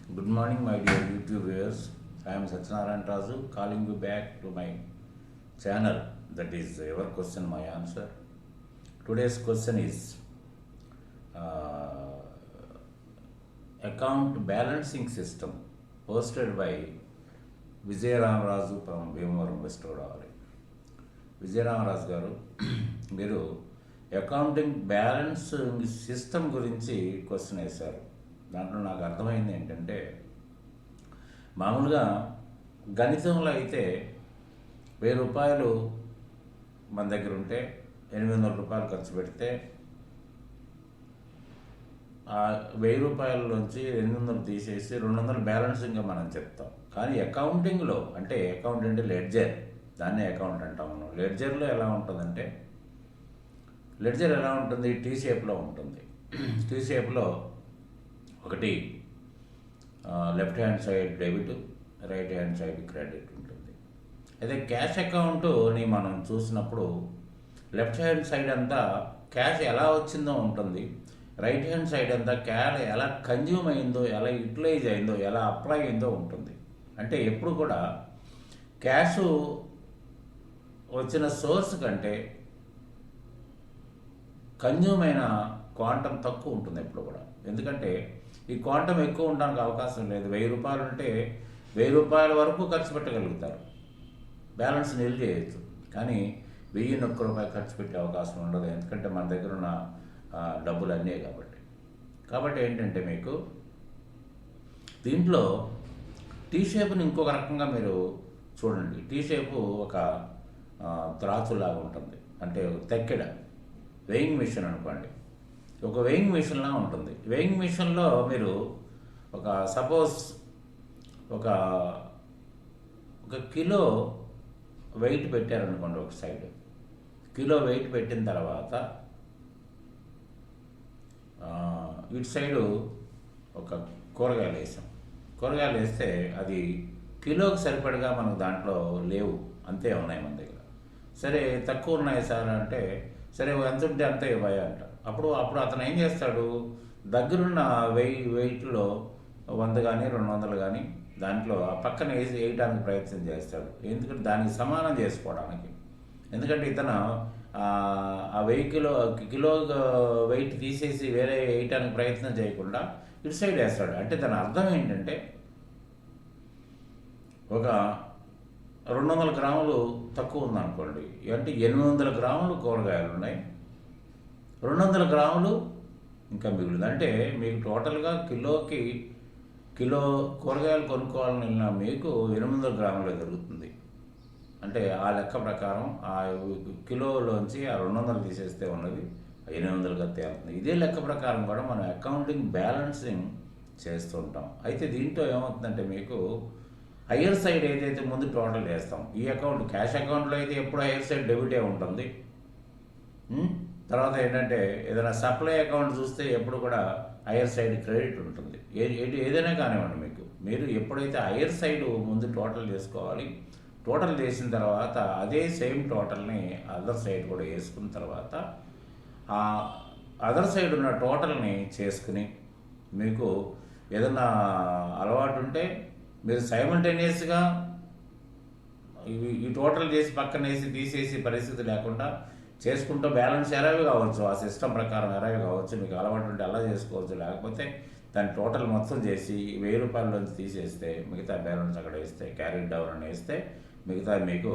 Good morning, my dear YouTube viewers. I am Satyanarayana Raju, calling you back to my channel. That is your question, my answer. Today's question is account balancing system, posted by Raju from Bhimavaram West Godavari. Raju garu, మీరు accounting balance system గురించి question వేశారు. దాంట్లో నాకు అర్థమైంది ఏంటంటే, మామూలుగా గణితంలో అయితే 1000 రూపాయలు మన దగ్గర ఉంటే 800 రూపాయలు ఖర్చు పెడితే ఆ 1000 రూపాయలలోంచి 800 తీసేసి 200 బ్యాలెన్సింగ్గా మనం చెప్తాం. కానీ అకౌంటింగ్లో అంటే అకౌంట్ అంటే లెడ్జర్, దాన్నే అకౌంట్ అంటాం మనం. లెడ్జర్లో ఎలా ఉంటుందంటే, లెడ్జర్ ఎలా ఉంటుంది, టీ షేప్లో ఉంటుంది. టీ షేప్లో ఒకటి left hand side debit, right hand side credit ఉంటుంది. అయితే క్యాష్ అకౌంట్ని మనం చూసినప్పుడు లెఫ్ట్ హ్యాండ్ సైడ్ అంతా క్యాష్ ఎలా వచ్చిందో ఉంటుంది, రైట్ హ్యాండ్ సైడ్ అంతా క్యాష్ ఎలా కన్జ్యూమ్ అయిందో, ఎలా యూటిలైజ్ అయిందో, ఎలా అప్లై అయిందో ఉంటుంది. అంటే ఎప్పుడు కూడా క్యాష్ వచ్చిన సోర్స్ కంటే కన్జ్యూమ్ అయిన క్వాంటం తక్కువ ఉంటుంది ఎప్పుడు కూడా. ఎందుకంటే ఈ క్వాంటం ఎక్కువ ఉండడానికి అవకాశం లేదు. 1000 రూపాయలు ఉంటే 1000 రూపాయల వరకు ఖర్చు పెట్టగలుగుతారు, బ్యాలెన్స్ నిల్ చేయొచ్చు. కానీ 1001 రూపాయలు ఖర్చు పెట్టే అవకాశం ఉండదు, ఎందుకంటే మన దగ్గర ఉన్న డబ్బులు అన్నీ కాబట్టి ఏంటంటే, మీకు దీంట్లో టీ షేప్ని ఇంకొక రకంగా మీరు చూడండి. టీ షేపు ఒక త్రాచులాగా ఉంటుంది, అంటే తెక్కెడ వెయింగ్ మిషన్ అనుకోండి. ఒక వెయింగ్ మిషన్లా ఉంటుంది. వెయింగ్ మిషన్లో మీరు ఒక సపోజ్ ఒక కిలో వెయిట్ పెట్టారనుకోండి. ఒక సైడ్ కిలో వెయిట్ పెట్టిన తర్వాత ఇటు సైడు ఒక కూరగాయలు వేసాం. కూరగాయలు వేస్తే అది కిలోకి సరిపడగా మనకు దాంట్లో లేవు, అంతే ఉన్నాయి మన దగ్గర. సరే తక్కువ ఉన్నాయి సార్ అంటే, సరే ఎంత ఉంటే అంత ఇవ్వాలి అంట. అప్పుడు అతను ఏం చేస్తాడు, దగ్గరున్న వెయిట్లో 100 కానీ 200 కానీ దాంట్లో ఆ పక్కన వేయడానికి ప్రయత్నం చేస్తాడు. ఎందుకంటే దానికి సమానం చేసుకోవడానికి. ఎందుకంటే ఇతను ఆ 1000 కిలో వెయిట్ తీసేసి వేరే వేయటానికి ప్రయత్నం చేయకుండా ఇటు సైడ్ వేస్తాడు. అంటే దాని అర్థం ఏంటంటే, ఒక 200 గ్రాములు తక్కువ ఉందనుకోండి, అంటే 800 గ్రాములు కూరగాయలు ఉన్నాయి, 200 గ్రాములు ఇంకా మిగులుంది. అంటే మీకు టోటల్గా కిలో కూరగాయలు కొనుక్కోవాలని వెళ్ళినా మీకు 800 గ్రాములే దొరుకుతుంది. అంటే ఆ లెక్క ప్రకారం ఆ కిలోలోంచి ఆ 200 తీసేస్తే ఉన్నది 800గా తేలుతుంది. ఇదే లెక్క ప్రకారం కూడా మనం అకౌంటింగ్ బ్యాలెన్సింగ్ చేస్తుంటాం. అయితే దీంట్లో ఏమవుతుందంటే, మీకు హయ్యర్ సైడ్ ఏదైతే ముందు టోటల్ వేస్తాం, ఈ అకౌంట్ క్యాష్ అకౌంట్లో అయితే ఎప్పుడు హయ్యర్ సైడ్ డెబిటే ఉంటుంది. తర్వాత ఏంటంటే, ఏదైనా సప్లై అకౌంట్ చూస్తే ఎప్పుడు కూడా హయ్యర్ సైడ్ క్రెడిట్ ఉంటుంది. ఏదైనా కానివ్వండి, మీరు ఎప్పుడైతే హయ్యర్ సైడ్ ముందు టోటల్ చేసుకోవాలి, టోటల్ చేసిన తర్వాత అదే సేమ్ టోటల్ని అదర్ సైడ్ కూడా వేసుకున్న తర్వాత ఆ అదర్ సైడ్ ఉన్న టోటల్ని చేసుకుని, మీకు ఏదైనా అలవాటు ఉంటే మీరు సైమల్టేనియస్గా ఈ టోటల్ చేసి పక్కన వేసి తీసేసి పరిస్థితి లేకుండా చేసుకుంటూ బ్యాలెన్స్ ఎరవి కావచ్చు, ఆ సిస్టమ్ ప్రకారం ఎరవి కావచ్చు. మీకు అలవాటు ఉంటే అలా చేసుకోవచ్చు. లేకపోతే దాని టోటల్ మొత్తం చేసి 1000 రూపాయల నుంచి తీసేస్తే మిగతా బ్యాలెన్స్ అక్కడ వేస్తే, క్యారీ డౌన్ అని వేస్తే మిగతా మీకు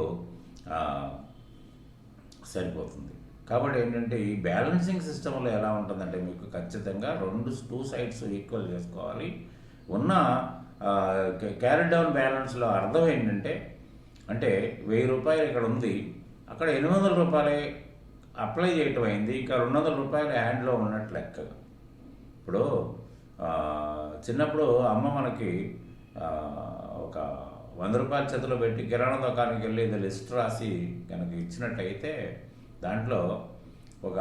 సరిపోతుంది. కాబట్టి ఏంటంటే, ఈ బ్యాలెన్సింగ్ సిస్టంలో ఎలా ఉంటుందంటే, మీకు ఖచ్చితంగా 2 సైడ్స్ ఈక్వల్ చేసుకోవాలి. ఉన్న క్యారీ డౌన్ బ్యాలెన్స్లో అర్థం ఏంటంటే, అంటే 1000 రూపాయలు ఇక్కడ ఉంది, అక్కడ 800 రూపాయలే అప్లై చేయటం అయింది, ఇంకా 200 రూపాయలు హ్యాండ్లో ఉన్నట్లు లెక్కగా. ఇప్పుడు చిన్నప్పుడు అమ్మ మనకి ఒక 100 రూపాయల చేతిలో పెట్టి కిరాణా దుకాణానికి వెళ్ళి ఇది లిస్ట్ రాసి కనుక ఇచ్చినట్టయితే దాంట్లో ఒక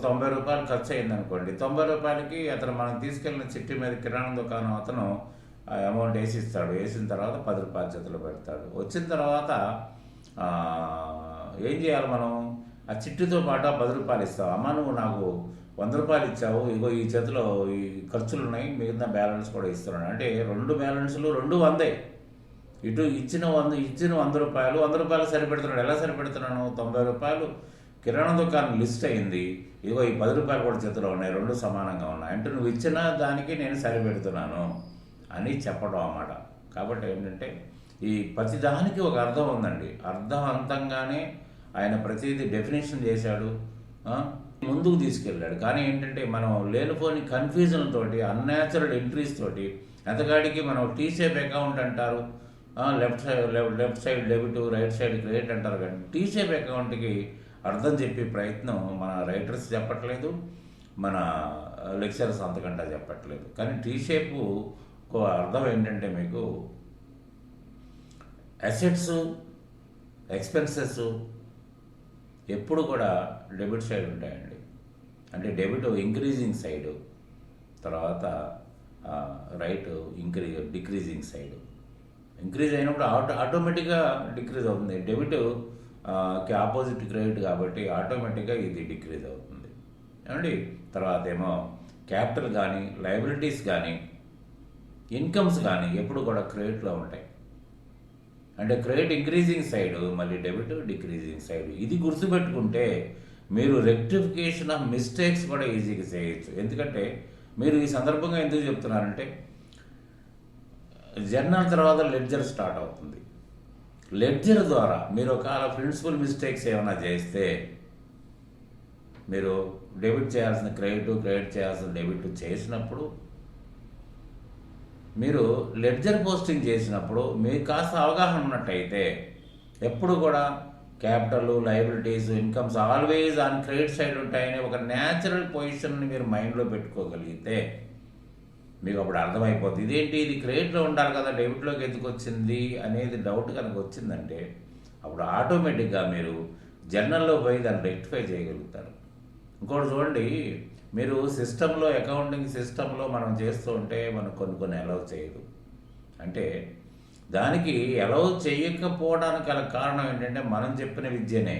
90 రూపాయలు ఖర్చు అయింది అనుకోండి. 90 రూపాయలకి అతను మనం తీసుకెళ్ళిన చిట్టి మీద కిరాణా దుకాణం అతను ఆ అమౌంట్ వేసిస్తాడు. వేసిన తర్వాత 10 రూపాయల చేతిలో పెడతాడు. వచ్చిన తర్వాత ఏం చేయాలి, మనం ఆ చిట్టుతో పాటు 10 రూపాయలు ఇస్తావు. అమ్మ నువ్వు నాకు రూ. 100 ఇచ్చావు, ఇగో ఈ చేతిలో ఈ ఖర్చులు ఉన్నాయి, మిగతా బ్యాలెన్స్ కూడా ఇస్తున్నాను అంటే 2 బ్యాలెన్స్లు 2 100. ఇటు ఇచ్చిన రూ. 100 సరిపెడుతున్నాడు. ఎలా సరిపెడుతున్నాను? రూ. 90 కిరాణా దుకాణం లిస్ట్ అయింది, ఇగో ఈ రూ. 10 కూడా చేతిలో ఉన్నాయి, 2 సమానంగా ఉన్నాయి అంటే నువ్వు ఇచ్చిన దానికి నేను సరిపెడుతున్నాను అని చెప్పడం అన్నమాట. కాబట్టి ఏంటంటే ఈ ప్రతి దానికి ఒక అర్థం ఉందండి. అర్థవంతంగానే ఆయన ప్రతిదీ డెఫినేషన్ చేశాడు, ముందుకు తీసుకెళ్ళాడు. కానీ ఏంటంటే మనం లేనిపోని కన్ఫ్యూజన్ తోటి, అన్యాచురల్ ఎంట్రీస్ తోటి, ఎంతకాడికి మనం టీ షేప్ అకౌంట్ అంటారు, left side debit, right side credit అంటారు. కానీ టీ షేప్ అకౌంట్కి అర్థం చెప్పే ప్రయత్నం మన రైటర్స్ చెప్పట్లేదు, మన లెక్చరర్స్ అంతకంటే చెప్పట్లేదు. కానీ టీ షేప్ అర్థం ఏంటంటే మీకు అసెట్స్, ఎక్స్పెన్సెస్ ఎప్పుడు కూడా డెబిట్ సైడ్ ఉంటాయండి. అంటే డెబిట్ ఇంక్రీజింగ్ సైడు, తర్వాత రైట్ డిక్రీజింగ్ సైడు. ఇంక్రీజ్ అయినప్పుడు ఆటోమేటిక్గా డిక్రీజ్ అవుతుంది. డెబిట్కి ఆపోజిట్ క్రెడిట్ కాబట్టి ఆటోమేటిక్గా ఇది డిక్రీజ్ అవుతుంది ఏమండి. తర్వాత ఏమో క్యాపిటల్ కానీ, లయబిలిటీస్ కానీ, ఇన్కమ్స్ కానీ ఎప్పుడు కూడా క్రెడిట్లో ఉంటాయి. అంటే క్రెడిట్ ఇంక్రీజింగ్ సైడ్, మళ్ళీ డెబిట్ డిక్రీజింగ్ సైడ్. ఇది గుర్తుపెట్టుకుంటే మీరు రెక్టిఫికేషన్ ఆఫ్ మిస్టేక్స్ కూడా ఈజీగా చేయొచ్చు. ఎందుకంటే మీరు ఈ సందర్భంగా ఎందుకు చెప్తున్నారంటే జర్నల్ తర్వాత లెడ్జర్ స్టార్ట్ అవుతుంది. లెడ్జర్ ద్వారా మీరు ఒకవేళ ప్రిన్సిపల్ మిస్టేక్స్ ఏమైనా చేస్తే మీరు డెబిట్ చేయాల్సిన క్రెడిట్ చేయాల్సిన డెబిట్ చేసినప్పుడు, మీరు లెడ్జర్ పోస్టింగ్ చేసినప్పుడు మీకు కాస్త అవగాహన ఉన్నట్టయితే ఎప్పుడు కూడా capital, liabilities, incomes always on credit side ఉంటాయని ఒక న్యాచురల్ పొజిషన్ని మీరు మైండ్లో పెట్టుకోగలిగితే మీకు అప్పుడు అర్థమైపోతుంది. ఇదేంటి ఇది క్రెడిట్లో ఉండాలి కదా, డెబిట్లోకి ఎందుకు వచ్చింది అనేది డౌట్ కనుక వచ్చిందంటే అప్పుడు ఆటోమేటిక్గా మీరు జర్నల్లో పోయి దాన్ని రెక్టిఫై చేయగలుగుతారు. ఇంకోటి చూడండి, మీరు సిస్టంలో, అకౌంటింగ్ సిస్టంలో మనం చేస్తూ ఉంటే మనకు కొన్ని అలౌ చేయదు. అంటే దానికి అలౌ చేయకపోవడానికి గల కారణం ఏంటంటే మనం చెప్పిన విద్యనే,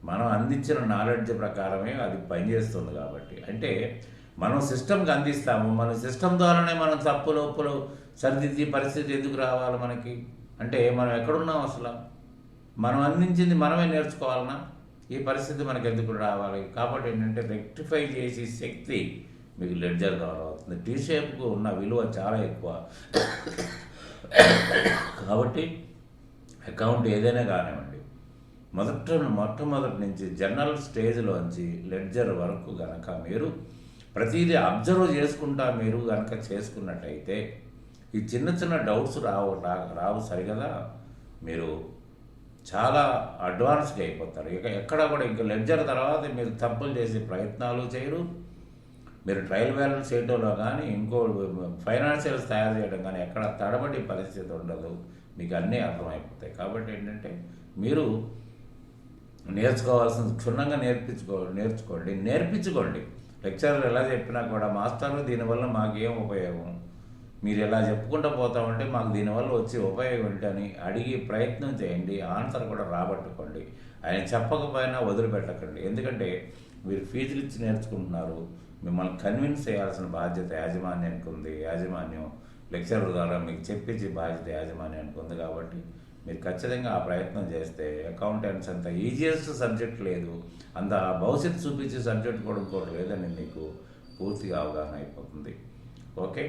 మనం అందించిన నాలెడ్జ్ ప్రకారమే అది పనిచేస్తుంది కాబట్టి. అంటే మనం సిస్టమ్కి అందిస్తాము, మన సిస్టమ్ ద్వారానే మనం తప్పులు ఒప్పులు సరిదిద్ది పరిస్థితి ఎందుకు రావాలి మనకి? అంటే మనం ఎక్కడున్నాం అసలు? మనం అందించింది మనమే నేర్చుకోవాలన్నా? ఈ పరిస్థితి మనకు ఎందుకు రావాలి? కాబట్టి ఏంటంటే రెక్టిఫై చేసే శక్తి మీకు లెడ్జర్ ద్వారా అవుతుంది. టీ షేప్కు ఉన్న విలువ చాలా ఎక్కువ. కాబట్టి అకౌంట్ ఏదైనా కానివ్వండి, మొట్టమొదటి నుంచి జర్నల్ స్టేజ్లోంచి లెడ్జర్ వరకు కనుక మీరు ప్రతిదీ అబ్జర్వ్ చేసుకుంటా మీరు కనుక చేసుకున్నట్టయితే ఈ చిన్న డౌట్స్ రావు సరిగదా, మీరు చాలా అడ్వాన్స్గా అయిపోతారు. ఎక్కడ కూడా ఇంకా లెడ్జర్ తర్వాత మీరు తప్పులు చేసే ప్రయత్నాలు చేయరు. మీరు ట్రయల్ బ్యాలెన్స్ చేయడంలో కానీ, ఇంకో ఫైనాన్షియల్స్ తయారు చేయడం కానీ ఎక్కడ తడబడి పరిస్థితి ఉండదు. మీకు అన్నీ అర్థమైపోతాయి. కాబట్టి ఏంటంటే మీరు నేర్చుకోవాల్సిన క్షుణ్ణంగా నేర్పించుకోండి. లెక్చరర్ ఎలా చెప్పినా కూడా, మాస్టర్లు దీనివల్ల మాకేం ఉపయోగం, మీరు ఎలా చెప్పుకుంటూ పోతామంటే మాకు దీనివల్ల వచ్చే ఉపయోగం ఏంటని అడిగి ప్రయత్నం చేయండి. ఆన్సర్ కూడా రాబట్టుకోండి. ఆయన చెప్పకపోయినా వదిలిపెట్టకండి. ఎందుకంటే మీరు ఫీజులు ఇచ్చి నేర్చుకుంటున్నారు. మిమ్మల్ని కన్విన్స్ చేయాల్సిన బాధ్యత యాజమాన్యానికి ఉంది. యాజమాన్యం లెక్చరర్ ద్వారా మీకు చెప్పించే బాధ్యత యాజమాన్యానికి ఉంది. కాబట్టి మీరు ఖచ్చితంగా ఆ ప్రయత్నం చేస్తే అకౌంటెంట్స్ అంత ఈజియెస్ట్ సబ్జెక్ట్ లేదు, అంత భవిష్యత్తు చూపించే సబ్జెక్ట్ కూడా ఇంకోటి లేదని మీకు పూర్తిగా అవగాహన అయిపోతుంది. ఓకే.